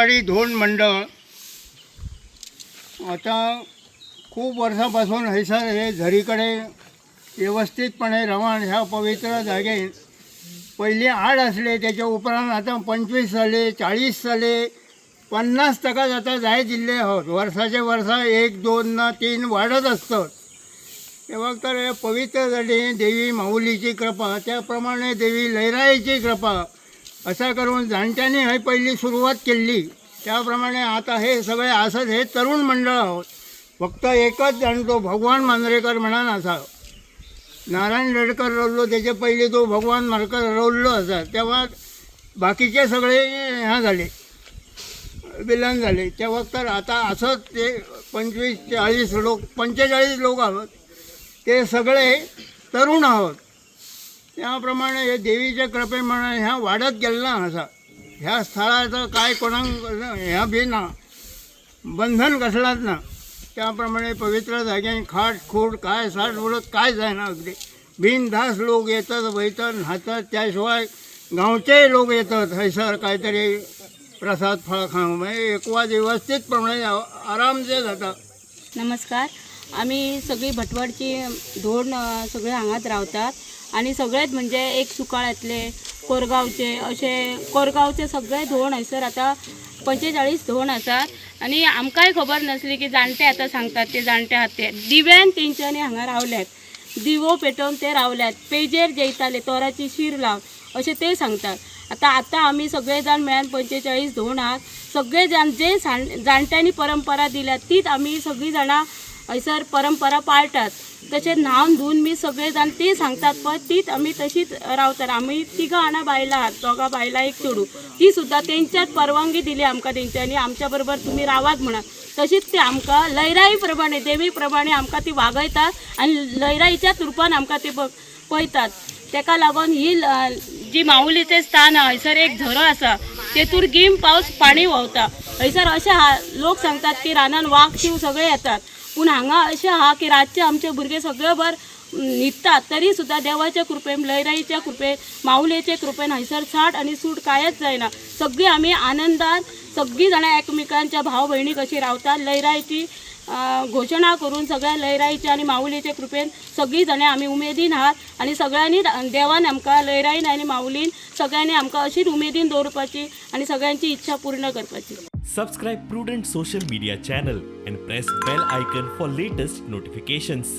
भटवाडी धोंड मंडळ आता खूप वर्षापासून हैसर हे झरीकडे व्यवस्थितपणे रवण ह्या पवित्र जागेत पहिली आड असले त्याच्या उपरांत आता 25 झाले, 40 झाले, 50% आता जाय दिले आहोत. वर्षाचे वर्षा 1, 2 न 3 वाढत असतात. तेव्हा तर हे पवित्र झाली देवी माऊलीची कृपा, त्याप्रमाणे देवी लयराईची कृपा असा करून जाणट्यांनी हे पहिली सुरुवात केली. त्याप्रमाणे आता हे सगळे असत हे तरुण मंडळ आहोत. फक्त एकच जाणतो भगवान मांजरेकर म्हणून असा नारायण रेडकर रवलो त्याचे पहिले तो भगवान मार्कर रवल्लो असा. तेव्हा बाकीचे सगळे ह्या झाले विलन झाले. तेव्हा तर आता असंच ते 25-40 लोक 45 लोक आहोत ते सगळे तरुण आहोत. त्याप्रमाणे हे देवीच्या कृपेमुळे ह्या वाढत गेला असा. ह्या स्थळाचं काय कोणाक ह्या बी ना बंधन कसलाच ना. त्याप्रमाणे पवित्र जाग्यान खाट खूट काय साठ उडत काय जायना अगदी बिनधास लोक येतात वयतात न्हातात. त्याशिवाय गावचे लोक येतात हैसर काहीतरी प्रसाद फळ खाऊन म्हणजे एकवाद व्यवस्थितप्रमाणे आरामचे जातात. नमस्कार. आम्ही सगळी भटवाडची धोंड सगळे हांगाच रावतात आणि सगळेच म्हणजे एक सुकाळ्यातले कोरगावचे असे कोरगावचे सगळे धोंड हैसर आता 45 धोंड आसात. आणि आमकांय खबर नासली की जाणटे आता सांगतात ते जाणटे आहात ते दिव्यान तेंच्यांनी हांगा रावल्यात, दिवो पेटोवन ते रावल्यात, पेजेर जेयताले तोराची शीर लावन असे ते सांगतात. आता आम्ही सगळे जाण मेळून 45 धोंड आहात. सगळे जाण जे जाणट्यांनी परंपरा दिल्या तीच आम्ही सगळी जाणां हैसर परंपरा पाळटात. तशें न्हावन धुवन मी सगळे जाण ती सांगतात पळय तीच आमी तशीच रावतात. आमी 3 जाणां बायलां आहात, 2 बायलां 1 चेडूं. ती सुद्दां तेंच्याच परवानगी दिली आमकां तेंच्यांनी आमच्या बरोबर तुमी रावात म्हणून. तशीच ती आमकां लयराई प्रमाणे देवी प्रमाणे आमकां ती वागयतात आनी लयराईच्याच रुपान आमकां ती पळयतात. तेका लागून ही जी माऊलीचें स्थान हैसर एक झरो आसा तेतूर गीम पावस पाणी व्हांवता. हैसर अशें लोक सांगतात की रानान वाघ शिव सगळे येतात. पूण हांगा अशें आहा की रातचे आमचे भुरगे सगळे भर न्हिदतात तरी सुद्दां देवाच्या कृपेन लयराईच्या कृपेन माऊलेचे कृपेन हैसर साठ आनी सूट कांयच जायना. सगळीं आमी आनंदान सगळीं जाणां एकमेकांच्या भाव भयणी कशी रावतात. लयराईची घोशणा करून सगळ्या लयराईच्या आनी माऊलीचे कृपेन सगळीं जाणां आमी उमेदीन आहात आनी सगळ्यांनी देवान आमकां लयराईन आनी माऊलीन सगळ्यांनी आमकां अशीच उमेदीन दवरपाची आनी सगळ्यांची इच्छा पूर्ण करपाची. Subscribe Prudent social media channel and press bell icon for latest notifications.